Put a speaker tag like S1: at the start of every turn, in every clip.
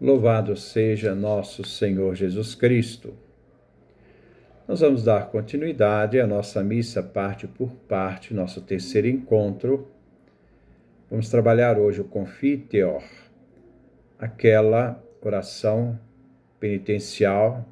S1: Louvado seja nosso Senhor Jesus Cristo. Nós vamos dar continuidade à nossa missa parte por parte, nosso terceiro encontro. Vamos trabalhar hoje o Confiteor, aquela oração penitencial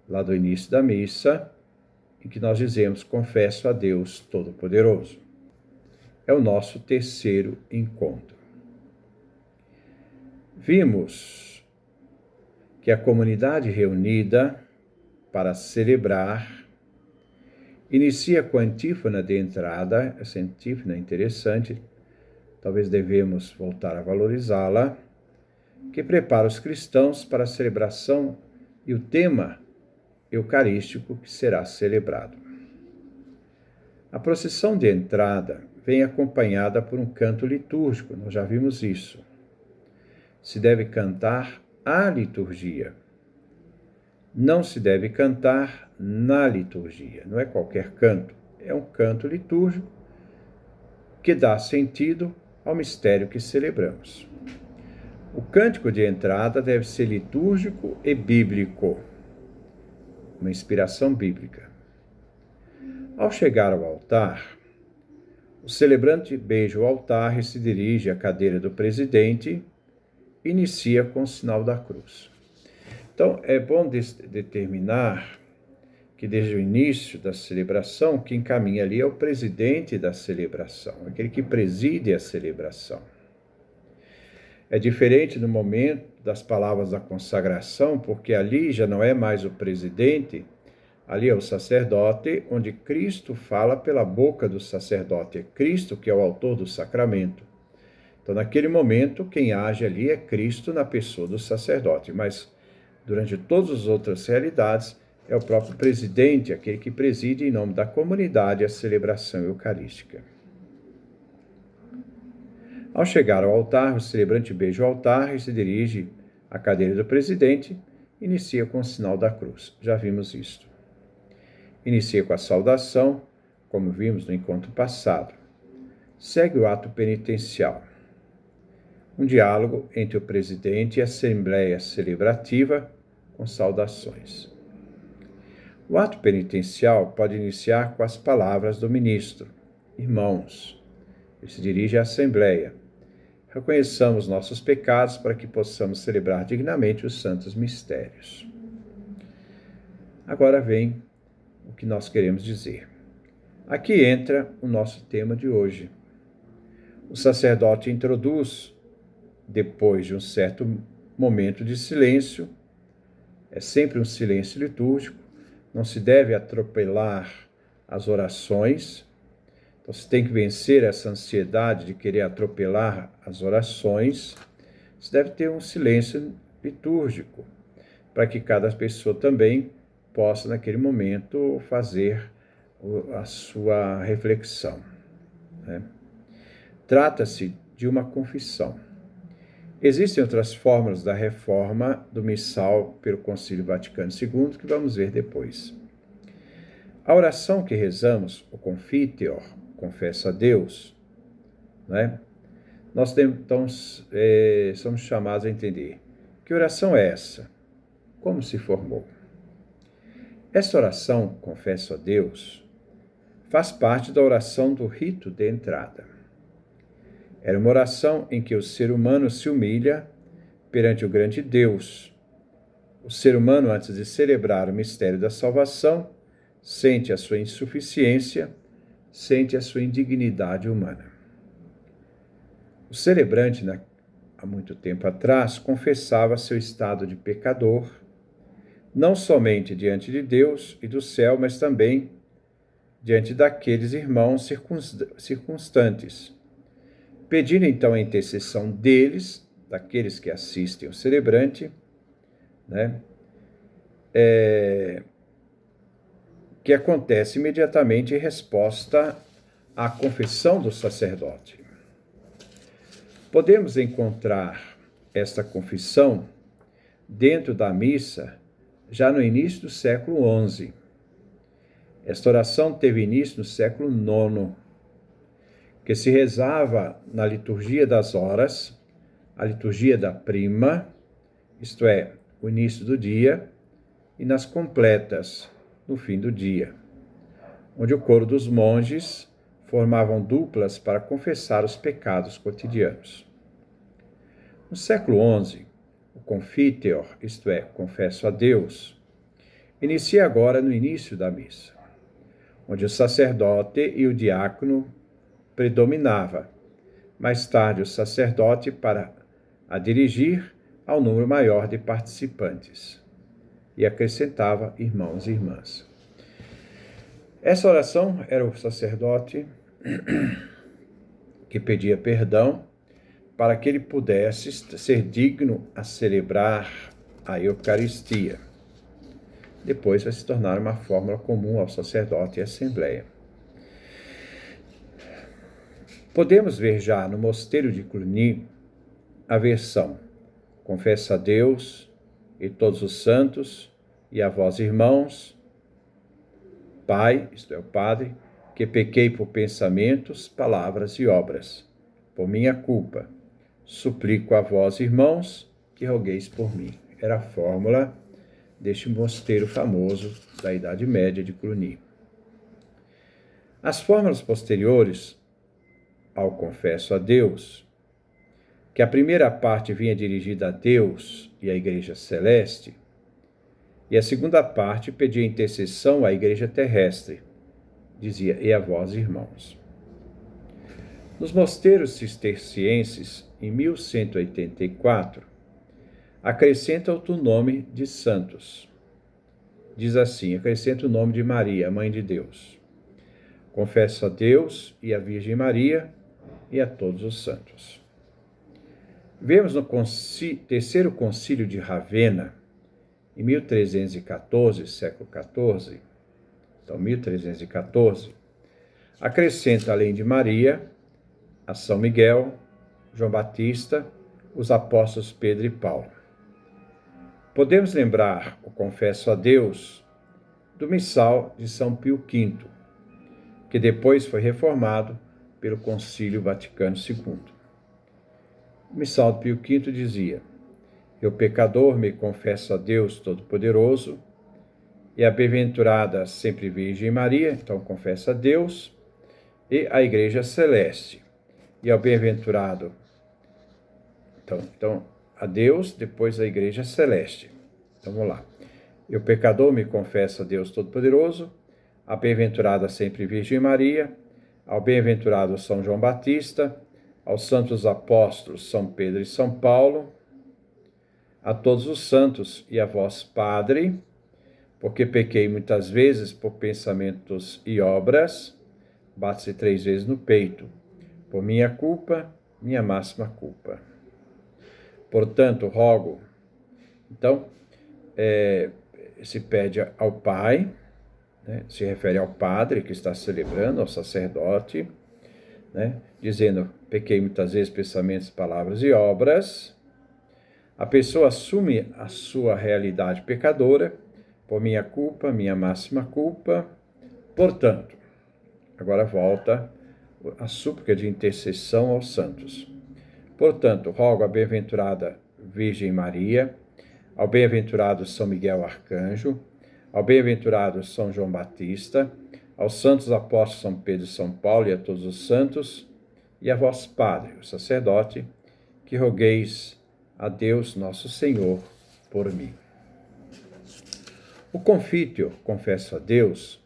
S1: lá do início da missa, em que nós dizemos: confesso a Deus Todo-Poderoso. É o nosso terceiro encontro. Vimos que a comunidade reunida para celebrar inicia com a antífona de entrada. Essa antífona é interessante, talvez devemos voltar a valorizá-la, que prepara os cristãos para a celebração e o tema eucarístico que será celebrado. A procissão de entrada vem acompanhada por um canto litúrgico, nós já vimos isso. Se deve cantar a liturgia. Não se deve cantar na liturgia. Não é qualquer canto, é um canto litúrgico que dá sentido ao mistério que celebramos. O cântico de entrada deve ser litúrgico e bíblico, uma inspiração bíblica. Ao chegar ao altar, o celebrante beija o altar e se dirige à cadeira do presidente, inicia com o sinal da cruz. Então, é bom determinar que desde o início da celebração, quem caminha ali é o presidente da celebração, aquele que preside a celebração. É diferente no momento das palavras da consagração, porque ali já não é mais o presidente, ali é o sacerdote, onde Cristo fala pela boca do sacerdote. É Cristo que é o autor do sacramento. Então, naquele momento, quem age ali é Cristo na pessoa do sacerdote, mas durante todas as outras realidades, é o próprio presidente, aquele que preside em nome da comunidade a celebração eucarística. Ao chegar ao altar, o celebrante beija o altar e se dirige à cadeira do presidente, inicia com o sinal da cruz. Já vimos isto. Inicia com a saudação, como vimos no encontro passado. Segue o ato penitencial. Um diálogo entre o presidente e a assembleia celebrativa com saudações. O ato penitencial pode iniciar com as palavras do ministro: irmãos. Ele se dirige à assembleia. Reconheçamos nossos pecados para que possamos celebrar dignamente os santos mistérios. Agora vem o que nós queremos dizer. Aqui entra o nosso tema de hoje. O sacerdote introduz, depois de um certo momento de silêncio, é sempre um silêncio litúrgico, não se deve atropelar as orações, então se tem que vencer essa ansiedade de querer atropelar as orações, se deve ter um silêncio litúrgico, para que cada pessoa também possa, naquele momento, fazer a sua reflexão. Trata-se de uma confissão. Existem outras fórmulas da reforma do missal pelo Concílio Vaticano II, que vamos ver depois. A oração que rezamos, o Confiteor, confesso a Deus, nós então somos chamados a entender que oração é essa, como se formou. Esta oração, confesso a Deus, faz parte da oração do rito de entrada. Era uma oração em que o ser humano se humilha perante o grande Deus. O ser humano, antes de celebrar o mistério da salvação, sente a sua insuficiência, sente a sua indignidade humana. O celebrante, há muito tempo atrás, confessava seu estado de pecador, não somente diante de Deus e do céu, mas também diante daqueles irmãos circunstantes, pedindo então a intercessão deles, daqueles que assistem ao celebrante, que acontece imediatamente em resposta à confissão do sacerdote. Podemos encontrar esta confissão dentro da missa já no início do século XI. Esta oração teve início no século IX, que se rezava na liturgia das horas, a liturgia da prima, isto é, o início do dia, e nas completas, no fim do dia, onde o coro dos monges formavam duplas para confessar os pecados cotidianos. No século XI, o confiteor, isto é, confesso a Deus, inicia agora no início da missa, onde o sacerdote e o diácono predominava. Mais tarde, o sacerdote para a dirigir ao número maior de participantes. E acrescentava irmãos e irmãs. Essa oração era o sacerdote que pedia perdão para que ele pudesse ser digno a celebrar a Eucaristia. Depois vai se tornar uma fórmula comum ao sacerdote e à Assembleia. Podemos ver já no mosteiro de Cluny a versão confessa a Deus e todos os santos e a vós, irmãos, Pai, isto é, o Padre, que pequei por pensamentos, palavras e obras, por minha culpa. Suplico a vós, irmãos, que rogueis por mim. Era a fórmula deste mosteiro famoso da Idade Média de Cluny. As fórmulas posteriores ao confesso a Deus, que a primeira parte vinha dirigida a Deus e à Igreja Celeste, e a segunda parte pedia intercessão à Igreja Terrestre, dizia, e a vós, irmãos. Nos mosteiros cistercienses, em 1184, acrescenta outro nome de santos. Diz assim, acrescenta o nome de Maria, Mãe de Deus. Confesso a Deus e a Virgem Maria e a todos os santos. Vemos no terceiro concílio de Ravenna, em 1314, século XIV, então 1314, acrescenta, além de Maria, a São Miguel, João Batista, os apóstolos Pedro e Paulo. Podemos lembrar o confesso a Deus do missal de São Pio V, que depois foi reformado pelo Concílio Vaticano II. O missal de Pio V dizia: eu, pecador, me confesso a Deus Todo-Poderoso e a bem-aventurada sempre Virgem Maria, então confessa a Deus, e a Igreja Celeste, e ao bem-aventurado, então a Deus, depois a Igreja Celeste. Então vamos lá. Eu, pecador, me confesso a Deus Todo-Poderoso, a bem-aventurada sempre Virgem Maria, ao bem-aventurado São João Batista, aos santos apóstolos São Pedro e São Paulo, a todos os santos e a vós, Padre, porque pequei muitas vezes por pensamentos e obras, bate-se 3 vezes no peito, por minha culpa, minha máxima culpa. Portanto, rogo. Então, se pede ao Pai, né, se refere ao Padre que está celebrando, ao sacerdote, né, dizendo, pequei muitas vezes pensamentos, palavras e obras. A pessoa assume a sua realidade pecadora, por minha culpa, minha máxima culpa. Portanto, agora volta a súplica de intercessão aos santos. Portanto, rogo a bem-aventurada Virgem Maria, ao bem-aventurado São Miguel Arcanjo, ao bem-aventurado São João Batista, aos santos apóstolos São Pedro e São Paulo e a todos os santos, e a vós, Padre, o sacerdote, que rogueis a Deus nosso Senhor por mim. O confítio, confesso a Deus,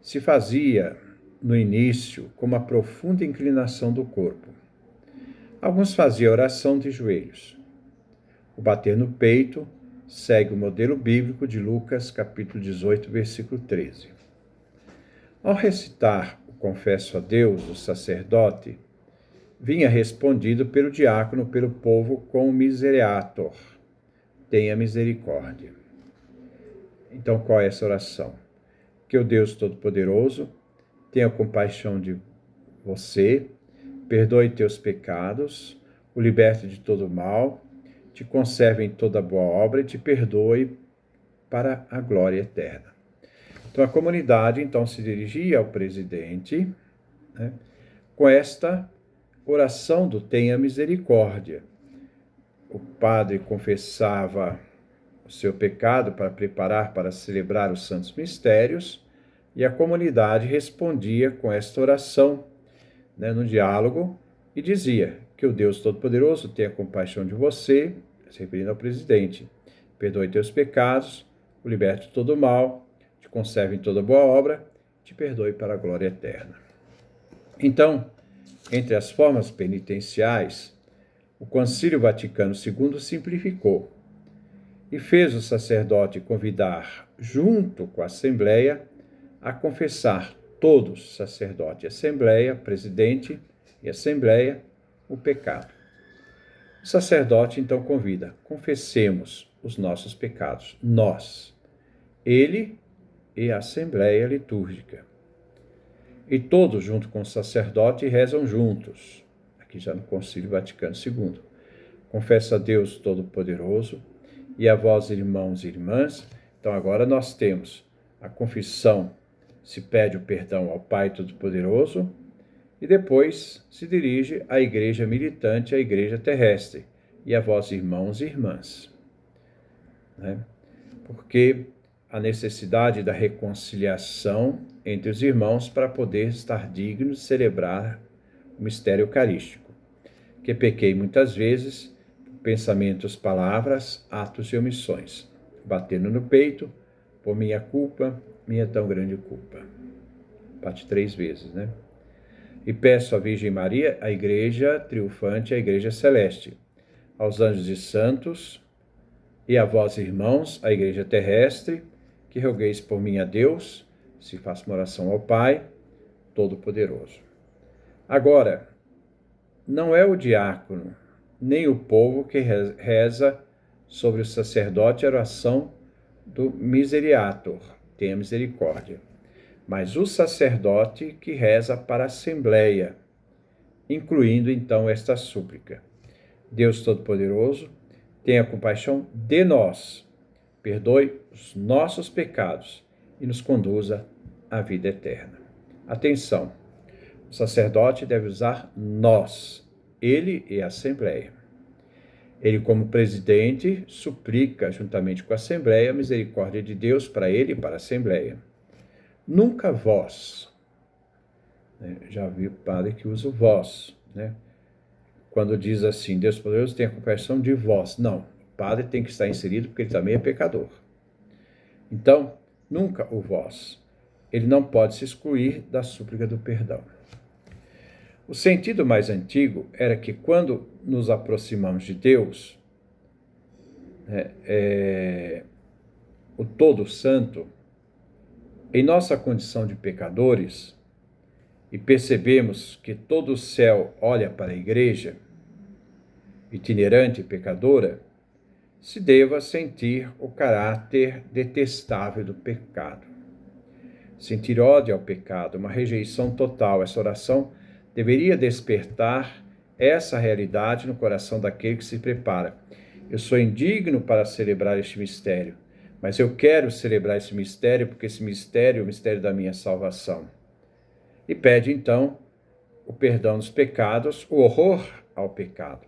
S1: se fazia no início com uma profunda inclinação do corpo. Alguns faziam oração de joelhos. O bater no peito segue o modelo bíblico de Lucas, capítulo 18, versículo 13. Ao recitar o confesso a Deus, o sacerdote vinha respondido pelo diácono, pelo povo, com o misereator, tenha misericórdia. Então, qual é essa oração? Que o Deus Todo-Poderoso tenha compaixão de você, perdoe teus pecados, o liberte de todo mal, te conserve em toda boa obra e te perdoe para a glória eterna. Então, a comunidade, então, se dirigia ao presidente, né, com esta oração do tenha misericórdia. O padre confessava o seu pecado para preparar para celebrar os santos mistérios, e a comunidade respondia com esta oração, no diálogo, e dizia que o Deus Todo-Poderoso tenha compaixão de você, se referindo ao presidente, perdoe teus pecados, o liberte de todo mal, te conserve em toda boa obra, te perdoe para a glória eterna. Então, entre as formas penitenciais, o Concílio Vaticano II simplificou e fez o sacerdote convidar, junto com a Assembleia, a confessar todos, sacerdote, Assembleia, presidente e Assembleia, o pecado. O sacerdote então convida, confessemos os nossos pecados, nós, ele e a Assembleia Litúrgica. E todos, junto com o sacerdote, rezam juntos, aqui já no Concílio Vaticano II. Confessa a Deus Todo-Poderoso e a vós, irmãos e irmãs. Então agora nós temos a confissão, se pede o perdão ao Pai Todo-Poderoso e depois se dirige à igreja militante, à igreja terrestre, e a vós, irmãos e irmãs. Porque a necessidade da reconciliação entre os irmãos para poder estar dignos de celebrar o mistério eucarístico. Que pequei muitas vezes, pensamentos, palavras, atos e omissões, batendo no peito, por minha culpa, minha tão grande culpa. Bate 3 vezes, E peço à Virgem Maria, a Igreja triunfante, a Igreja celeste, aos anjos e santos, e a vós, irmãos, a Igreja terrestre, que rogueis por mim a Deus, se faço uma oração ao Pai Todo-Poderoso. Agora, não é o diácono, nem o povo que reza sobre o sacerdote a oração do Misereatur, tenha misericórdia, mas o sacerdote que reza para a Assembleia, incluindo então esta súplica. Deus Todo-Poderoso, tenha compaixão de nós, perdoe os nossos pecados e nos conduza à vida eterna. Atenção, o sacerdote deve usar nós, ele e a Assembleia. Ele, como presidente, suplica, juntamente com a Assembleia, a misericórdia de Deus para ele e para a Assembleia. Nunca vós. Já vi o padre que usa o vós, Quando diz assim, Deus poderoso tenha compaixão de vós. Não, o padre tem que estar inserido porque ele também é pecador. Então, nunca o vós. Ele não pode se excluir da súplica do perdão. O sentido mais antigo era que quando nos aproximamos de Deus, o Todo Santo, em nossa condição de pecadores, e percebemos que todo o céu olha para a igreja, itinerante e pecadora, se deva sentir o caráter detestável do pecado. Sentir ódio ao pecado, uma rejeição total. Essa oração deveria despertar essa realidade no coração daquele que se prepara. Eu sou indigno para celebrar este mistério, mas eu quero celebrar esse mistério porque esse mistério é o mistério da minha salvação. E pede, então, o perdão dos pecados, o horror ao pecado.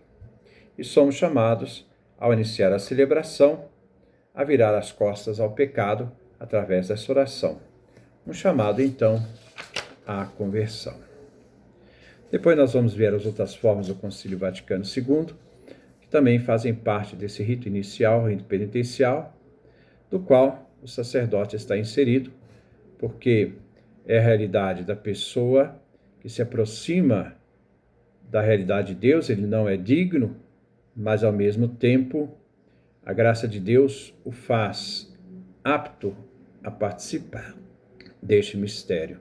S1: E somos chamados, ao iniciar a celebração, a virar as costas ao pecado através dessa oração. Um chamado, então, à conversão. Depois nós vamos ver as outras formas do Concílio Vaticano II, que também fazem parte desse rito inicial, rito penitencial, do qual o sacerdote está inserido, porque é a realidade da pessoa que se aproxima da realidade de Deus, ele não é digno, mas ao mesmo tempo a graça de Deus o faz apto a participar deste mistério,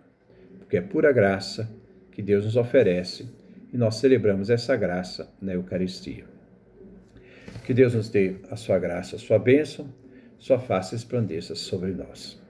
S1: porque é pura graça que Deus nos oferece e nós celebramos essa graça na Eucaristia. Que Deus nos dê a sua graça, a sua bênção, sua face resplandeça sobre nós.